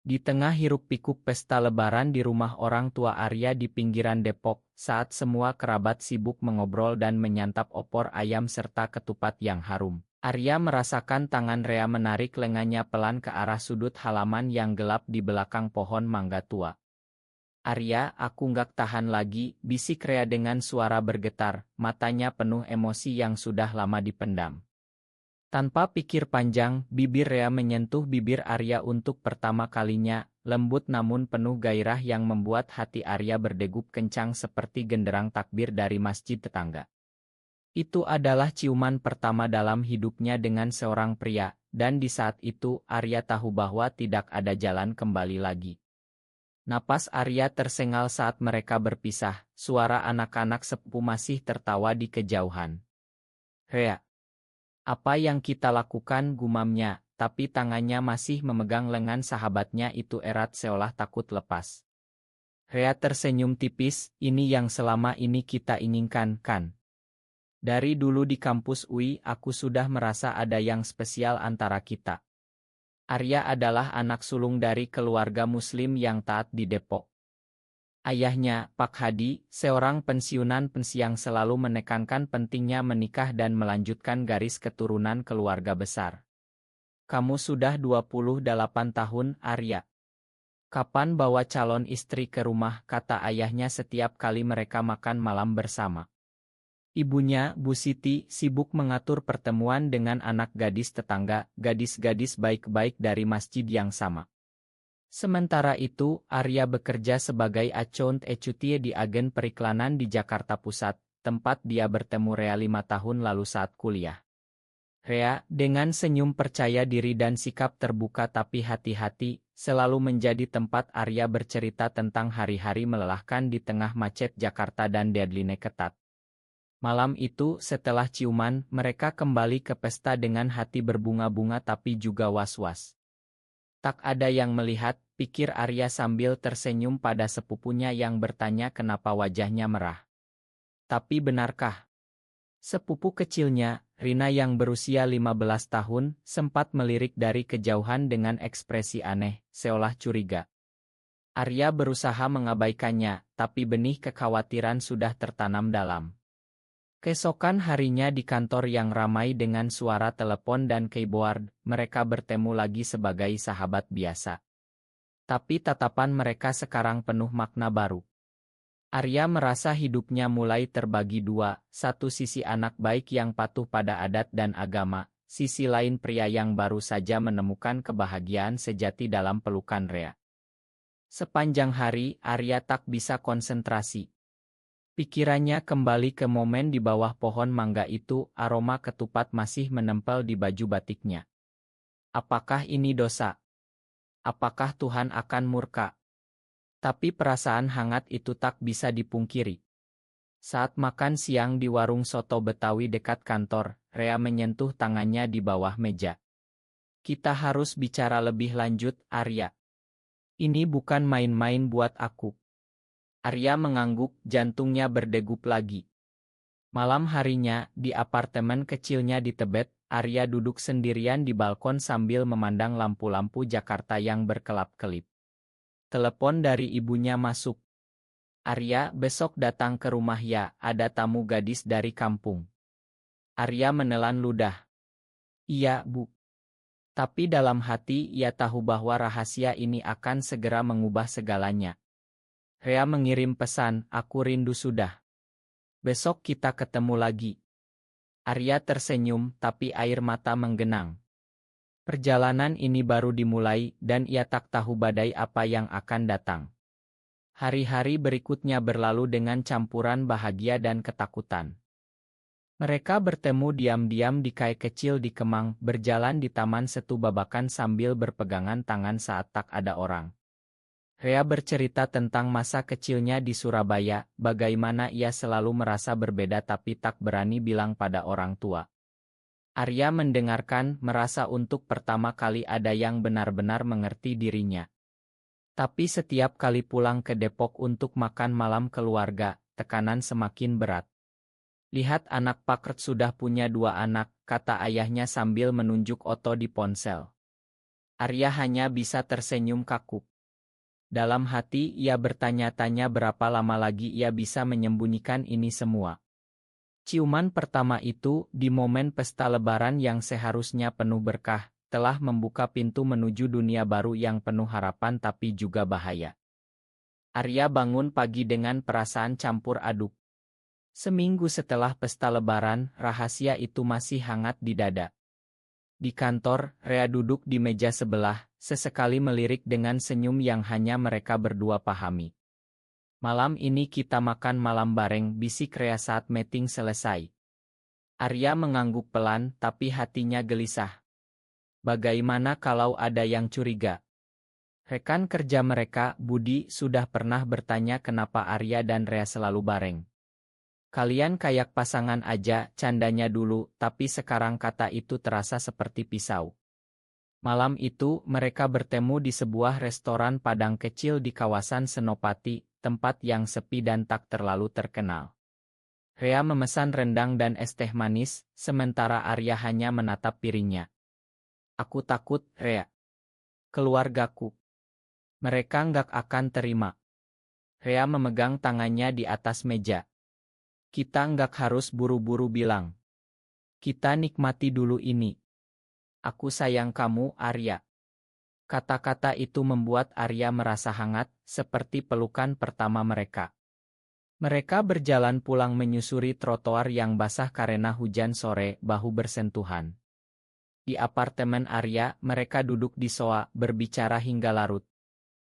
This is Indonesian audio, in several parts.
Di tengah hiruk-pikuk pesta lebaran di rumah orang tua Arya di pinggiran Depok, saat semua kerabat sibuk mengobrol dan menyantap opor ayam serta ketupat yang harum, Arya merasakan tangan Rea menarik lengannya pelan ke arah sudut halaman yang gelap di belakang pohon mangga tua. "Arya, aku nggak tahan lagi," bisik Rea dengan suara bergetar, matanya penuh emosi yang sudah lama dipendam. Tanpa pikir panjang, bibir Rea menyentuh bibir Arya untuk pertama kalinya, lembut namun penuh gairah yang membuat hati Arya berdegup kencang seperti genderang takbir dari masjid tetangga. Itu adalah ciuman pertama dalam hidupnya dengan seorang pria, dan di saat itu Arya tahu bahwa tidak ada jalan kembali lagi. Napas Arya tersengal saat mereka berpisah, suara anak-anak sepupu masih tertawa di kejauhan. "Rea, apa yang kita lakukan?" gumamnya, tapi tangannya masih memegang lengan sahabatnya itu erat seolah takut lepas. Rea tersenyum tipis, "Ini yang selama ini kita inginkan, kan? Dari dulu di kampus UI aku sudah merasa ada yang spesial antara kita." Arya adalah anak sulung dari keluarga muslim yang taat di Depok. Ayahnya, Pak Hadi, seorang pensiunan pensiang selalu menekankan pentingnya menikah dan melanjutkan garis keturunan keluarga besar. "Kamu sudah 28 tahun, Arya. Kapan bawa calon istri ke rumah?" kata ayahnya setiap kali mereka makan malam bersama. Ibunya, Bu Siti, sibuk mengatur pertemuan dengan anak gadis tetangga, gadis-gadis baik-baik dari masjid yang sama. Sementara itu, Arya bekerja sebagai account executive di agen periklanan di Jakarta Pusat, tempat dia bertemu Rea 5 tahun lalu saat kuliah. Rea, dengan senyum percaya diri dan sikap terbuka tapi hati-hati, selalu menjadi tempat Arya bercerita tentang hari-hari melelahkan di tengah macet Jakarta dan deadline ketat. Malam itu, setelah ciuman, mereka kembali ke pesta dengan hati berbunga-bunga tapi juga was-was. "Tak ada yang melihat," pikir Arya sambil tersenyum pada sepupunya yang bertanya kenapa wajahnya merah. Tapi benarkah? Sepupu kecilnya, Rina yang berusia 15 tahun, sempat melirik dari kejauhan dengan ekspresi aneh, seolah curiga. Arya berusaha mengabaikannya, tapi benih kekhawatiran sudah tertanam dalam. Keesokan harinya di kantor yang ramai dengan suara telepon dan keyboard, mereka bertemu lagi sebagai sahabat biasa. Tapi tatapan mereka sekarang penuh makna baru. Arya merasa hidupnya mulai terbagi dua, satu sisi anak baik yang patuh pada adat dan agama, sisi lain pria yang baru saja menemukan kebahagiaan sejati dalam pelukan Rea. Sepanjang hari, Arya tak bisa konsentrasi. Pikirannya kembali ke momen di bawah pohon mangga itu, aroma ketupat masih menempel di baju batiknya. Apakah ini dosa? Apakah Tuhan akan murka? Tapi perasaan hangat itu tak bisa dipungkiri. Saat makan siang di warung soto Betawi dekat kantor, Rea menyentuh tangannya di bawah meja. "Kita harus bicara lebih lanjut, Arya. Ini bukan main-main buat aku." Arya mengangguk, jantungnya berdegup lagi. Malam harinya, di apartemen kecilnya di Tebet, Arya duduk sendirian di balkon sambil memandang lampu-lampu Jakarta yang berkelap-kelip. Telepon dari ibunya masuk. "Arya, besok datang ke rumah ya, ada tamu gadis dari kampung." Arya menelan ludah. "Iya, Bu." Tapi dalam hati ia tahu bahwa rahasia ini akan segera mengubah segalanya. Rea mengirim pesan, "Aku rindu sudah. Besok kita ketemu lagi." Arya tersenyum, tapi air mata menggenang. Perjalanan ini baru dimulai, dan ia tak tahu badai apa yang akan datang. Hari-hari berikutnya berlalu dengan campuran bahagia dan ketakutan. Mereka bertemu diam-diam di kai kecil di Kemang, berjalan di taman Setu Babakan sambil berpegangan tangan saat tak ada orang. Rea bercerita tentang masa kecilnya di Surabaya, bagaimana ia selalu merasa berbeda tapi tak berani bilang pada orang tua. Arya mendengarkan, merasa untuk pertama kali ada yang benar-benar mengerti dirinya. Tapi setiap kali pulang ke Depok untuk makan malam keluarga, tekanan semakin berat. "Lihat anak Pak sudah punya 2 anak," kata ayahnya sambil menunjuk Otto di ponsel. Arya hanya bisa tersenyum kaku. Dalam hati ia bertanya-tanya berapa lama lagi ia bisa menyembunyikan ini semua. Ciuman pertama itu, di momen pesta lebaran yang seharusnya penuh berkah, telah membuka pintu menuju dunia baru yang penuh harapan tapi juga bahaya. Arya bangun pagi dengan perasaan campur aduk. Seminggu setelah pesta lebaran, rahasia itu masih hangat di dada. Di kantor, Rea duduk di meja sebelah, sesekali melirik dengan senyum yang hanya mereka berdua pahami. Malam ini kita makan malam bareng, bisik Rea saat meeting selesai. Arya mengangguk pelan, tapi hatinya gelisah. Bagaimana kalau ada yang curiga? Rekan kerja mereka, Budi, sudah pernah bertanya kenapa Arya dan Rea selalu bareng. Kalian kayak pasangan aja, candanya dulu, tapi sekarang kata itu terasa seperti pisau. Malam itu, mereka bertemu di sebuah restoran Padang kecil di kawasan Senopati, tempat yang sepi dan tak terlalu terkenal. Rea memesan rendang dan es teh manis, sementara Arya hanya menatap piringnya. Aku takut, Rea. Keluargaku. Mereka nggak akan terima. Rea memegang tangannya di atas meja. Kita nggak harus buru-buru bilang. Kita nikmati dulu ini. Aku sayang kamu, Arya. Kata-kata itu membuat Arya merasa hangat, seperti pelukan pertama mereka. Mereka berjalan pulang menyusuri trotoar yang basah karena hujan sore, bahu bersentuhan. Di apartemen Arya, mereka duduk di sofa, berbicara hingga larut.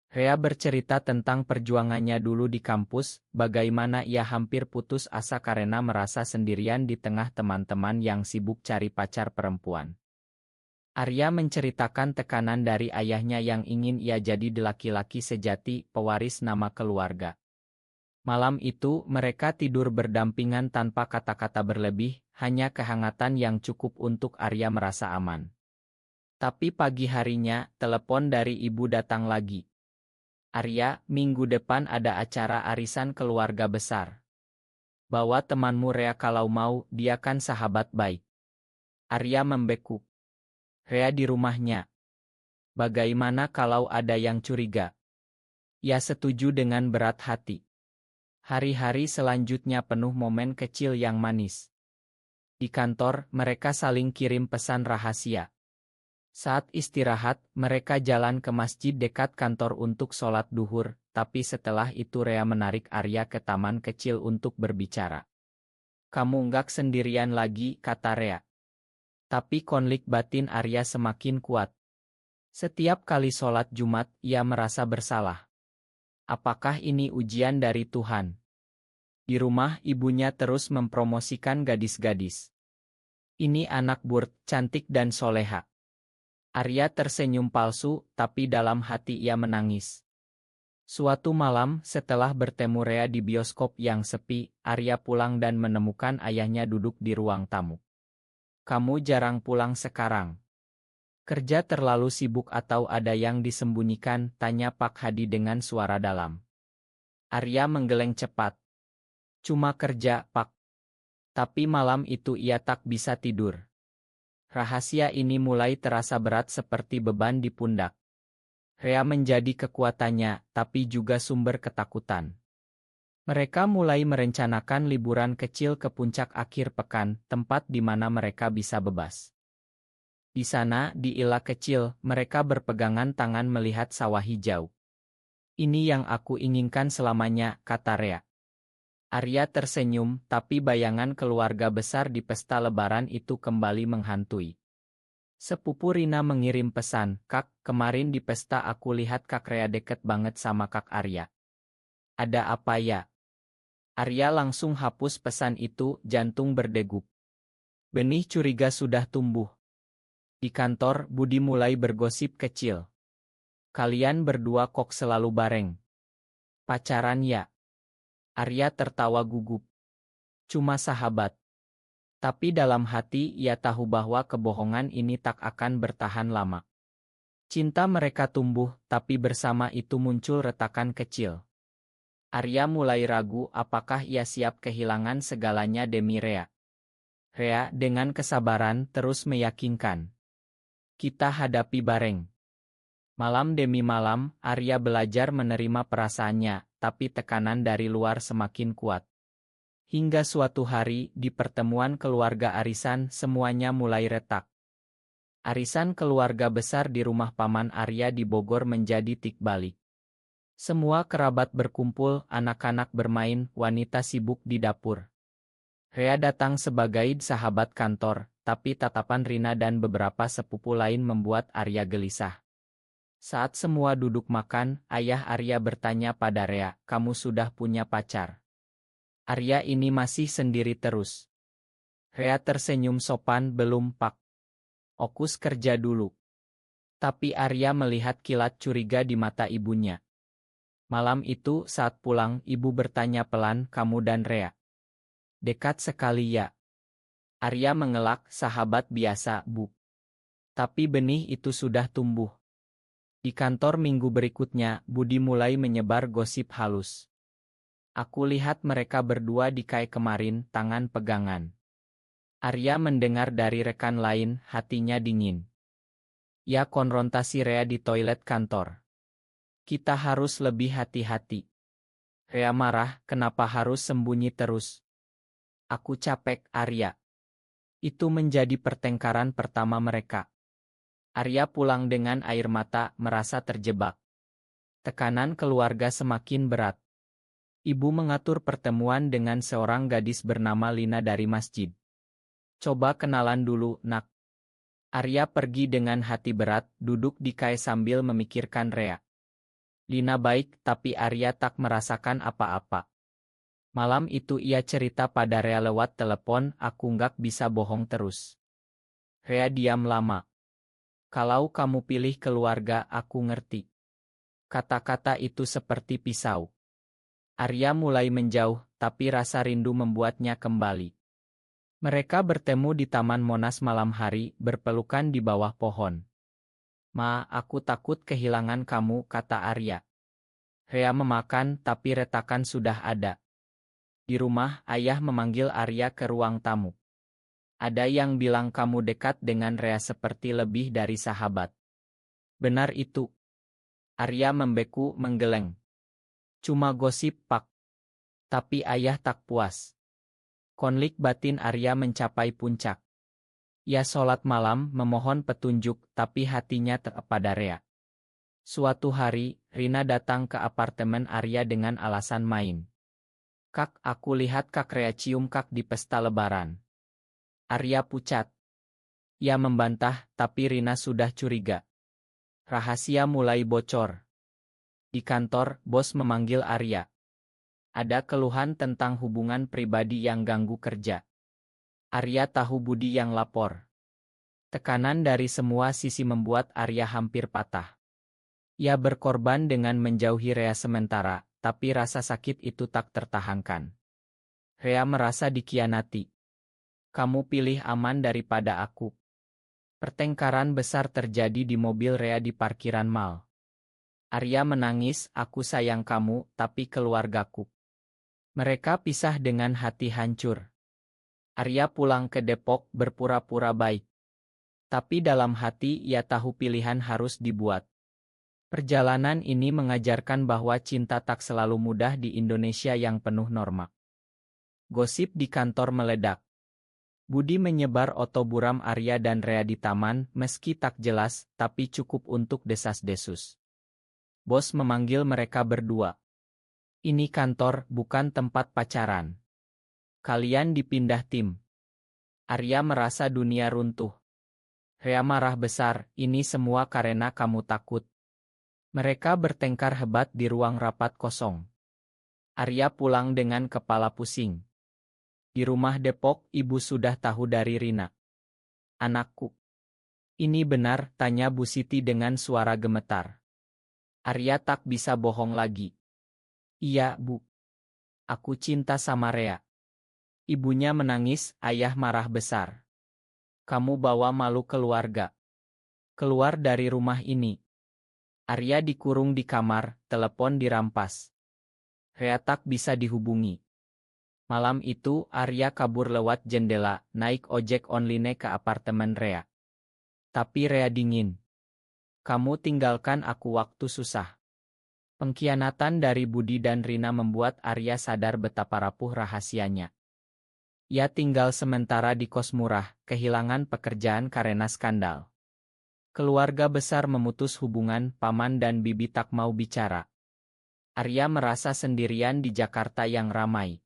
Rea bercerita tentang perjuangannya dulu di kampus, bagaimana ia hampir putus asa karena merasa sendirian di tengah teman-teman yang sibuk cari pacar perempuan. Arya menceritakan tekanan dari ayahnya yang ingin ia jadi laki-laki sejati, pewaris nama keluarga. Malam itu, mereka tidur berdampingan tanpa kata-kata berlebih, hanya kehangatan yang cukup untuk Arya merasa aman. Tapi pagi harinya, telepon dari ibu datang lagi. Arya, minggu depan ada acara arisan keluarga besar. Bawa temanmu Rea kalau mau, dia kan sahabat baik. Arya membekuk. Rea di rumahnya. Bagaimana kalau ada yang curiga? Ia setuju dengan berat hati. Hari-hari selanjutnya penuh momen kecil yang manis. Di kantor, mereka saling kirim pesan rahasia. Saat istirahat, mereka jalan ke masjid dekat kantor untuk sholat duhur, tapi setelah itu Rea menarik Arya ke taman kecil untuk berbicara. Kamu nggak sendirian lagi, kata Rea. Tapi konflik batin Arya semakin kuat. Setiap kali sholat Jumat, ia merasa bersalah. Apakah ini ujian dari Tuhan? Di rumah, ibunya terus mempromosikan gadis-gadis. Ini anak Burt, cantik dan soleha. Arya tersenyum palsu, tapi dalam hati ia menangis. Suatu malam, setelah bertemu Rea di bioskop yang sepi, Arya pulang dan menemukan ayahnya duduk di ruang tamu. Kamu jarang pulang sekarang. Kerja terlalu sibuk atau ada yang disembunyikan, tanya Pak Hadi dengan suara dalam. Arya menggeleng cepat. Cuma kerja, Pak. Tapi malam itu ia tak bisa tidur. Rahasia ini mulai terasa berat seperti beban di pundak. Rea menjadi kekuatannya, tapi juga sumber ketakutan. Mereka mulai merencanakan liburan kecil ke puncak akhir pekan, tempat di mana mereka bisa bebas. Di sana, di ilah kecil, mereka berpegangan tangan melihat sawah hijau. Ini yang aku inginkan selamanya, kata Rea. Arya tersenyum, tapi bayangan keluarga besar di pesta lebaran itu kembali menghantui. Sepupu Rina mengirim pesan, Kak, kemarin di pesta aku lihat Kak Rea deket banget sama Kak Arya. Ada apa ya? Arya langsung hapus pesan itu, jantung berdegup. Benih curiga sudah tumbuh. Di kantor, Budi mulai bergosip kecil. Kalian berdua kok selalu bareng? Pacaran ya? Arya tertawa gugup. Cuma sahabat. Tapi dalam hati ia tahu bahwa kebohongan ini tak akan bertahan lama. Cinta mereka tumbuh, tapi bersama itu muncul retakan kecil. Arya mulai ragu apakah ia siap kehilangan segalanya demi Rea. Rea dengan kesabaran terus meyakinkan. Kita hadapi bareng. Malam demi malam, Arya belajar menerima perasaannya, tapi tekanan dari luar semakin kuat. Hingga suatu hari, di pertemuan keluarga arisan, semuanya mulai retak. Arisan keluarga besar di rumah Paman Arya di Bogor menjadi tik balik. Semua kerabat berkumpul, anak-anak bermain, wanita sibuk di dapur. Rea datang sebagai sahabat kantor, tapi tatapan Rina dan beberapa sepupu lain membuat Arya gelisah. Saat semua duduk makan, ayah Arya bertanya pada Rea, "Kamu sudah punya pacar?" Arya ini masih sendiri terus. Rea tersenyum sopan, "Belum, Pak. Okus kerja dulu." Tapi Arya melihat kilat curiga di mata ibunya. Malam itu saat pulang, ibu bertanya pelan, "Kamu dan Rea dekat sekali ya?" Arya mengelak, "Sahabat biasa, Bu." Tapi benih itu sudah tumbuh. Di kantor minggu berikutnya, Budi mulai menyebar gosip halus. "Aku lihat mereka berdua di kai kemarin, tangan pegangan." Arya mendengar dari rekan lain, hatinya dingin. Ya, konfrontasi Rea di toilet kantor. "Kita harus lebih hati-hati." Rea marah, "Kenapa harus sembunyi terus?" "Aku capek, Arya." Itu menjadi pertengkaran pertama mereka. Arya pulang dengan air mata, merasa terjebak. Tekanan keluarga semakin berat. Ibu mengatur pertemuan dengan seorang gadis bernama Lina dari masjid. "Coba kenalan dulu, Nak." Arya pergi dengan hati berat, duduk di kai sambil memikirkan Rea. Lina baik, tapi Arya tak merasakan apa-apa. Malam itu ia cerita pada Rea lewat telepon, "Aku nggak bisa bohong terus." Rea diam lama. "Kalau kamu pilih keluarga, aku ngerti." Kata-kata itu seperti pisau. Arya mulai menjauh, tapi rasa rindu membuatnya kembali. Mereka bertemu di Taman Monas malam hari, berpelukan di bawah pohon. "Ma, aku takut kehilangan kamu," kata Arya. Rea memakan, tapi retakan sudah ada. Di rumah, ayah memanggil Arya ke ruang tamu. "Ada yang bilang kamu dekat dengan Rea seperti lebih dari sahabat. Benar itu?" Arya membeku, menggeleng. "Cuma gosip, Pak." Tapi ayah tak puas. Konflik batin Arya mencapai puncak. Ia sholat malam, memohon petunjuk, tapi hatinya pada Rea. Suatu hari, Rina datang ke apartemen Arya dengan alasan main. "Kak, aku lihat Kak Rea cium Kak di pesta lebaran." Arya pucat. Ia membantah, tapi Rina sudah curiga. Rahasia mulai bocor. Di kantor, bos memanggil Arya. Ada keluhan tentang hubungan pribadi yang ganggu kerja. Arya tahu Budi yang lapor. Tekanan dari semua sisi membuat Arya hampir patah. Ia berkorban dengan menjauhi Rea sementara, tapi rasa sakit itu tak tertahankan. Rea merasa dikhianati. "Kamu pilih aman daripada aku." Pertengkaran besar terjadi di mobil Rea di parkiran mal. Arya menangis, "Aku sayang kamu, tapi keluargaku." Mereka pisah dengan hati hancur. Arya pulang ke Depok berpura-pura baik. Tapi dalam hati ia tahu pilihan harus dibuat. Perjalanan ini mengajarkan bahwa cinta tak selalu mudah di Indonesia yang penuh norma. Gosip di kantor meledak. Budi menyebar oto buram Arya dan Rea di taman, meski tak jelas, tapi cukup untuk desas-desus. Bos memanggil mereka berdua. "Ini kantor, bukan tempat pacaran. Kalian dipindah tim." Arya merasa dunia runtuh. Rea marah besar, "Ini semua karena kamu takut." Mereka bertengkar hebat di ruang rapat kosong. Arya pulang dengan kepala pusing. Di rumah Depok, ibu sudah tahu dari Rina. "Anakku, ini benar?" tanya Bu Siti dengan suara gemetar. Arya tak bisa bohong lagi. "Iya, Bu. Aku cinta sama Rea." Ibunya menangis, ayah marah besar. "Kamu bawa malu keluarga. Keluar dari rumah ini." Arya dikurung di kamar, telepon dirampas. Rea tak bisa dihubungi. Malam itu, Arya kabur lewat jendela, naik ojek online ke apartemen Rea. Tapi Rea dingin. Kamu tinggalkan aku waktu susah. Pengkhianatan dari Budi dan Rina membuat Arya sadar betapa rapuh rahasianya. Ia tinggal sementara di kos murah, kehilangan pekerjaan karena skandal. Keluarga besar memutus hubungan, paman dan bibi tak mau bicara. Arya merasa sendirian di Jakarta yang ramai.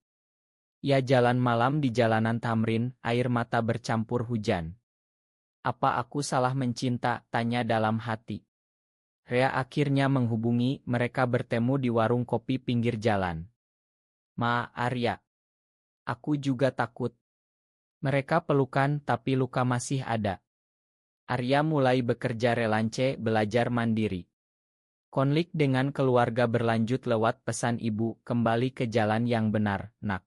Ia jalan malam di jalanan Tamrin, air mata bercampur hujan. Apa aku salah mencinta? Tanya dalam hati. Rea akhirnya menghubungi, mereka bertemu di warung kopi pinggir jalan. Ma, Arya. Aku juga takut. Mereka pelukan tapi luka masih ada. Arya mulai bekerja relance, belajar mandiri. Konflik dengan keluarga berlanjut lewat pesan ibu, kembali ke jalan yang benar, nak.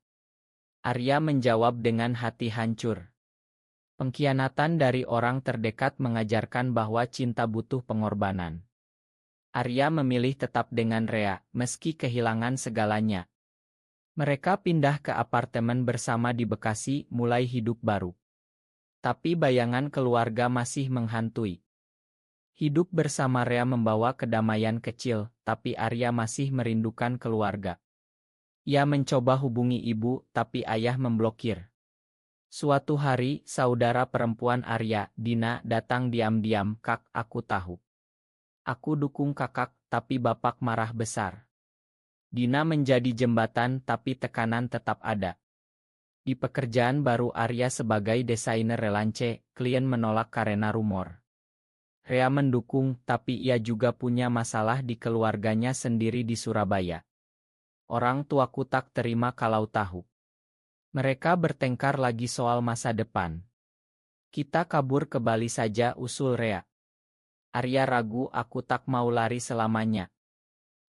Arya menjawab dengan hati hancur. Pengkhianatan dari orang terdekat mengajarkan bahwa cinta butuh pengorbanan. Arya memilih tetap dengan Rea, meski kehilangan segalanya. Mereka pindah ke apartemen bersama di Bekasi, mulai hidup baru. Tapi bayangan keluarga masih menghantui. Hidup bersama Rea membawa kedamaian kecil, tapi Arya masih merindukan keluarga. Ia mencoba hubungi ibu, tapi ayah memblokir. Suatu hari, saudara perempuan Arya, Dina, datang diam-diam. Kak, aku tahu. Aku dukung kakak, tapi bapak marah besar. Dina menjadi jembatan, tapi tekanan tetap ada. Di pekerjaan baru Arya sebagai desainer relance, klien menolak karena rumor. Rea mendukung, tapi ia juga punya masalah di keluarganya sendiri di Surabaya. Orang tuaku tak terima kalau tahu. Mereka bertengkar lagi soal masa depan. Kita kabur ke Bali saja, usul Rea. Arya ragu, aku tak mau lari selamanya.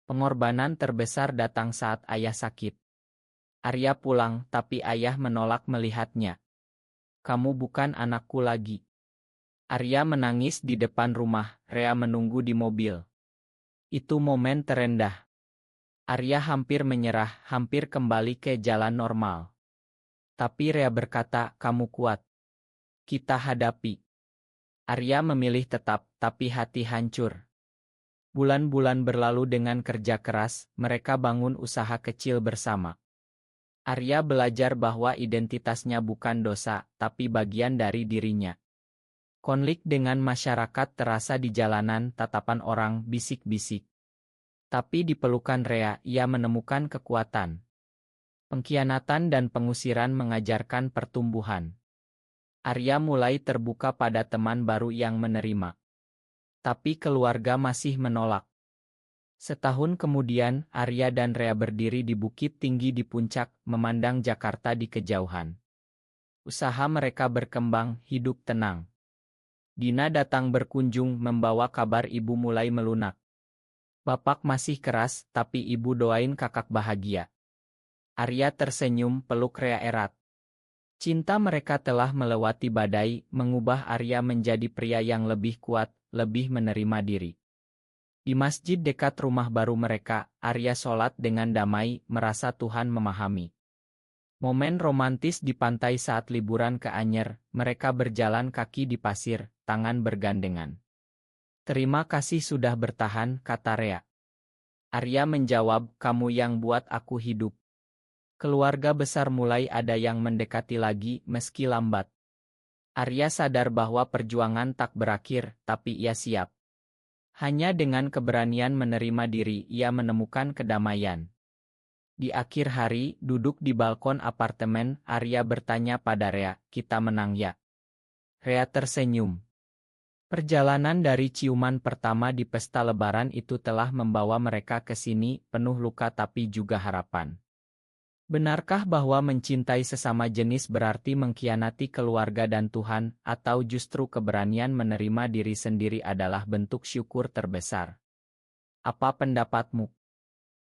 Pengorbanan terbesar datang saat ayah sakit. Arya pulang, tapi ayah menolak melihatnya. Kamu bukan anakku lagi. Arya menangis di depan rumah, Rea menunggu di mobil. Itu momen terendah. Arya hampir menyerah, hampir kembali ke jalan normal. Tapi Rea berkata, kamu kuat. Kita hadapi. Arya memilih tetap, tapi hati hancur. Bulan-bulan berlalu dengan kerja keras, mereka bangun usaha kecil bersama. Arya belajar bahwa identitasnya bukan dosa, tapi bagian dari dirinya. Konflik dengan masyarakat terasa di jalanan, tatapan orang bisik-bisik. Tapi di pelukan Rea, ia menemukan kekuatan. Pengkhianatan dan pengusiran mengajarkan pertumbuhan. Arya mulai terbuka pada teman baru yang menerima. Tapi keluarga masih menolak. Setahun kemudian, Arya dan Rea berdiri di bukit tinggi di puncak, memandang Jakarta di kejauhan. Usaha mereka berkembang, hidup tenang. Dina datang berkunjung, membawa kabar ibu mulai melunak. Bapak masih keras, tapi ibu doain kakak bahagia. Arya tersenyum, peluk Rea erat. Cinta mereka telah melewati badai, mengubah Arya menjadi pria yang lebih kuat, lebih menerima diri. Di masjid dekat rumah baru mereka, Arya sholat dengan damai, merasa Tuhan memahami. Momen romantis di pantai saat liburan ke Anyer, mereka berjalan kaki di pasir, tangan bergandengan. Terima kasih sudah bertahan, kata Rea. Arya menjawab, kamu yang buat aku hidup. Keluarga besar mulai ada yang mendekati lagi, meski lambat. Arya sadar bahwa perjuangan tak berakhir, tapi ia siap. Hanya dengan keberanian menerima diri, ia menemukan kedamaian. Di akhir hari, duduk di balkon apartemen, Arya bertanya pada Rea, kita menang ya? Rea tersenyum. Perjalanan dari ciuman pertama di pesta lebaran itu telah membawa mereka ke sini, penuh luka tapi juga harapan. Benarkah bahwa mencintai sesama jenis berarti mengkhianati keluarga dan Tuhan, atau justru keberanian menerima diri sendiri adalah bentuk syukur terbesar? Apa pendapatmu?